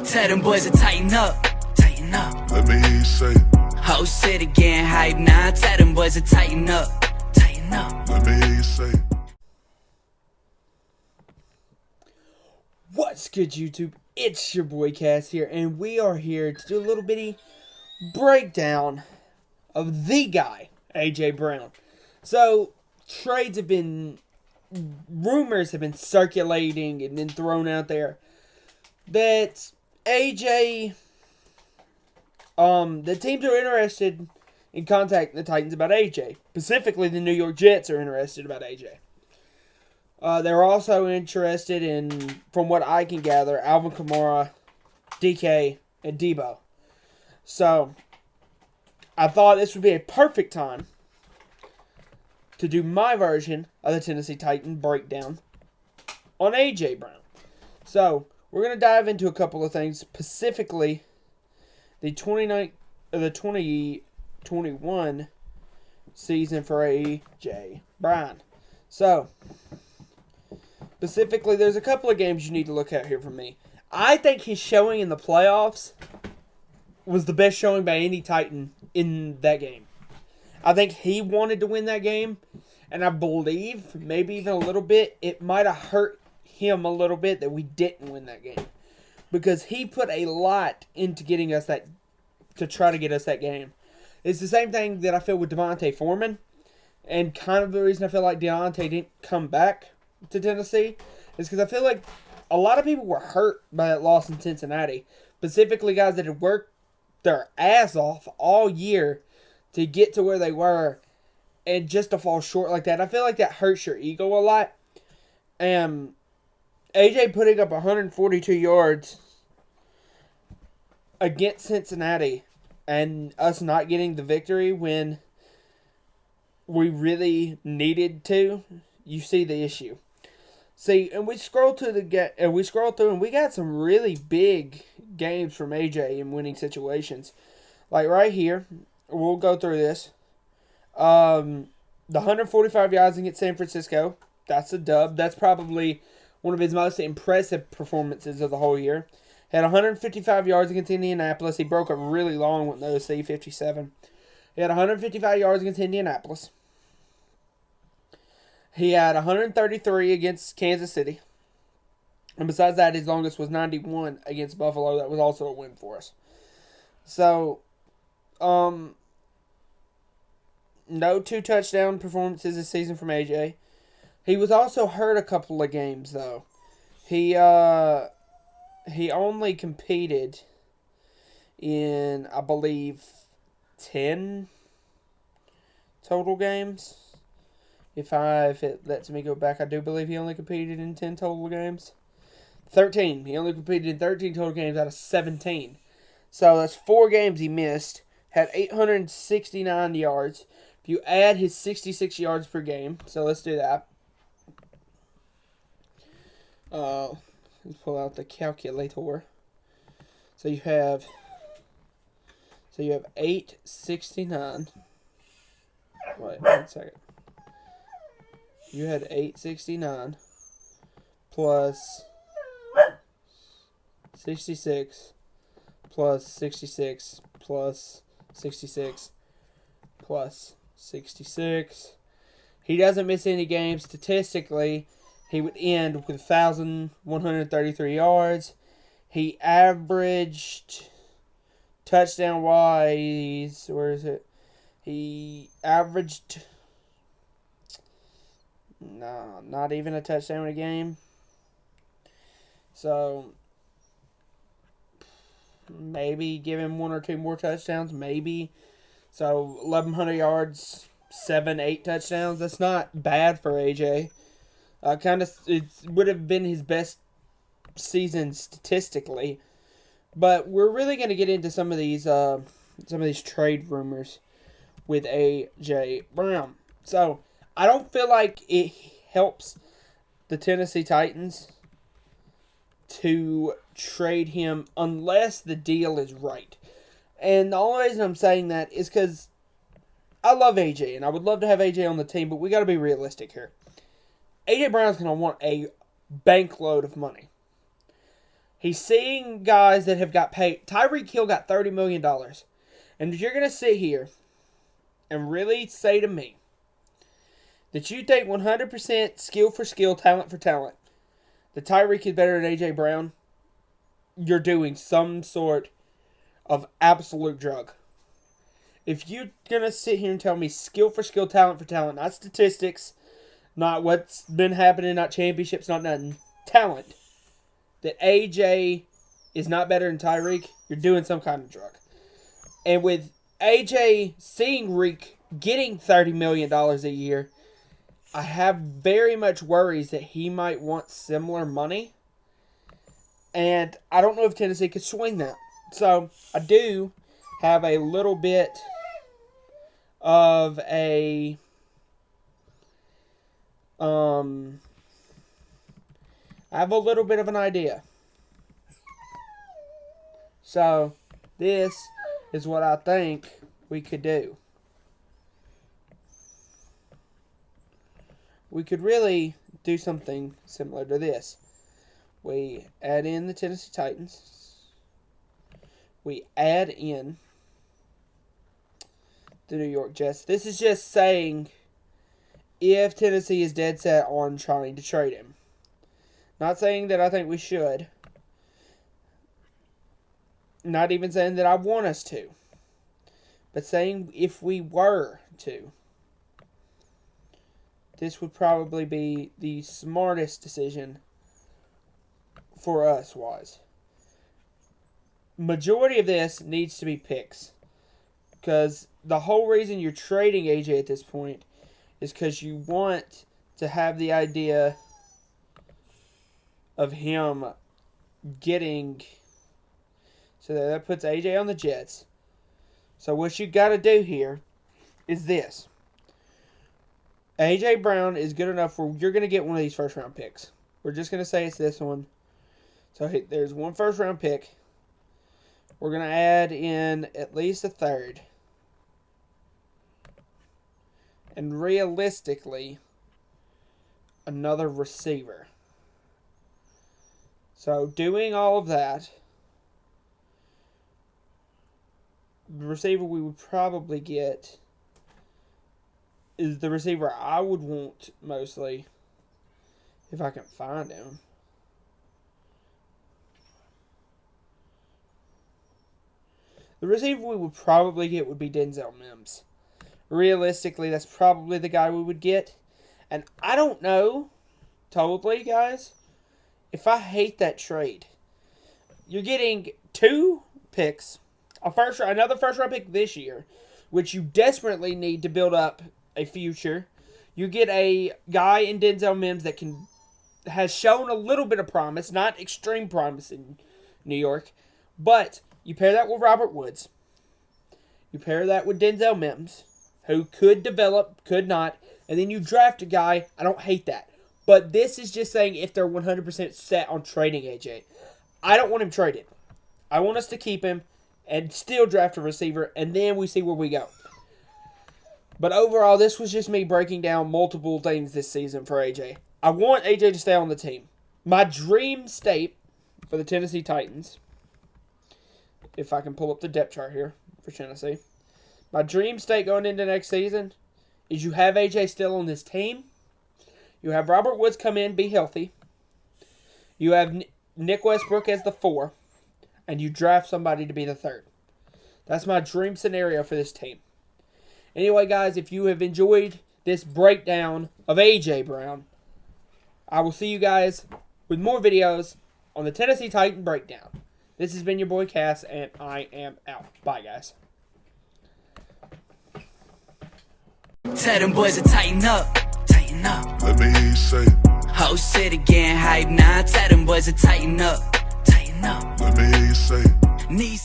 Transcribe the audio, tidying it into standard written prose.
Tell them boys to tighten up, tighten up. Let me hear you say it. Whole city getting hype now. Tell them boys to tighten up, tighten up. Let me hear you say it. What's good, YouTube? It's your boy Cass here, and we are here to do a little bitty breakdown of the guy, AJ Brown. So, rumors have been circulating and been thrown out there that AJ, the teams are interested in contacting the Titans about AJ. Specifically, the New York Jets are interested about AJ. They're also interested in, from what I can gather, Alvin Kamara, DK, and Debo. So, I thought this would be a perfect time to do my version of the Tennessee Titan breakdown on AJ Brown. So, we're going to dive into a couple of things, specifically the 2021 season for AJ Brown. So, specifically, there's a couple of games you need to look at here from me. I think his showing in the playoffs was the best showing by any Titan in that game. I think he wanted to win that game, and I believe, maybe even a little bit, it might have hurt him a little bit that we didn't win that game. Because he put a lot into getting us that, to try to get us that game. It's the same thing that I feel with Devontae Foreman, and kind of the reason I feel like Deontay didn't come back to Tennessee is because I feel like a lot of people were hurt by that loss in Cincinnati. Specifically, guys that had worked their ass off all year to get to where they were, and just to fall short like that. I feel like that hurts your ego a lot. And AJ putting up 142 yards against Cincinnati and us not getting the victory when we really needed to, you see the issue. See, and we scroll through and we got some really big games from AJ in winning situations. Like right here, we'll go through this. The 145 yards against San Francisco, that's a dub. That's probably one of his most impressive performances of the whole year. Had 155 yards against Indianapolis. He broke a really long one, though, C 57. He had 155 yards against Indianapolis. He had 133 against Kansas City. And besides that, his longest was 91 against Buffalo. That was also a win for us. So, no 2-touchdown performances this season from AJ. He was also hurt a couple of games, though. He only competed in, I believe, 10 total games. If it lets me go back, I do believe he only competed in 10 total games. 13. He only competed in 13 total games out of 17. So that's 4 games he missed. Had 869 yards. If you add his 66 yards per game, so let's do that. Let's pull out the calculator. So you have 869. Wait, 1 second. You had 869 plus 66 plus 66 plus 66 plus 66. He doesn't miss any games. Statistically, he would end with 1,133 yards. He averaged, touchdown-wise, where is it? He averaged, no, not even a touchdown a game. So, maybe give him 1 or 2 more touchdowns, maybe. So, 1,100 yards, 7, 8 touchdowns. That's not bad for AJ. It would have been his best season statistically, but we're really going to get into some of these trade rumors with AJ Brown. So I don't feel like it helps the Tennessee Titans to trade him unless the deal is right. And the only reason I'm saying that is because I love AJ and I would love to have AJ on the team, but we got to be realistic here. AJ Brown's going to want a bank load of money. He's seeing guys that have got paid. Tyreek Hill got $30 million. And if you're going to sit here and really say to me that you think 100% skill for skill, talent for talent, that Tyreek is better than A.J. Brown, you're doing some sort of absolute drug. If you're going to sit here and tell me skill for skill, talent for talent, not statistics, not what's been happening, not championships, not nothing, talent, that A.J. is not better than Tyreek, you're doing some kind of drug. And with A.J. seeing Reek getting $30 million a year, I have very much worries that he might want similar money. And I don't know if Tennessee could swing that. So I do have a little bit of a I have a little bit of an idea. So this is what I think we could do. We could really do something similar to this. We add in the Tennessee Titans. We add in the New York Jets. This is just saying if Tennessee is dead set on trying to trade him. Not saying that I think we should. Not even saying that I want us to. But saying if we were to. This would probably be the smartest decision for us wise. Majority of this needs to be picks. Because the whole reason you're trading AJ at this point is because you want to have the idea of him getting... So that puts AJ on the Jets. So what you got to do here is this. A.J. Brown is good enough where you're going to get one of these first-round picks. We're just going to say it's this one. So there's one first-round pick. We're going to add in at least a third. And realistically, another receiver. So doing all of that, the receiver we would probably get is the receiver I would want mostly, if I can find him. The receiver we would probably get would be Denzel Mims. Realistically, that's probably the guy we would get. And I don't know, totally, guys, if I hate that trade. You're getting 2 picks, another first-round pick this year, which you desperately need to build up a future. You get a guy in Denzel Mims that has shown a little bit of promise, not extreme promise in New York, but you pair that with Robert Woods. You pair that with Denzel Mims, who could develop, could not, and then you draft a guy. I don't hate that, but this is just saying if they're 100% set on trading AJ. I don't want him traded. I want us to keep him and still draft a receiver, and then we see where we go. But overall, this was just me breaking down multiple things this season for AJ. I want AJ to stay on the team. My dream state for the Tennessee Titans, if I can pull up the depth chart here for Tennessee. My dream state going into next season is you have AJ still on this team. You have Robert Woods come in, be healthy. You have Nick Westbrook as the 4. And you draft somebody to be the 3rd. That's my dream scenario for this team. Anyway, guys, if you have enjoyed this breakdown of AJ Brown, I will see you guys with more videos on the Tennessee Titan breakdown. This has been your boy Cass, and I am out. Bye, guys. Tell them boys to tighten up, tighten up. Let me hear you say it. Whole city getting hype now. Tell them boys to tighten up, tighten up. Let me hear you say it. Need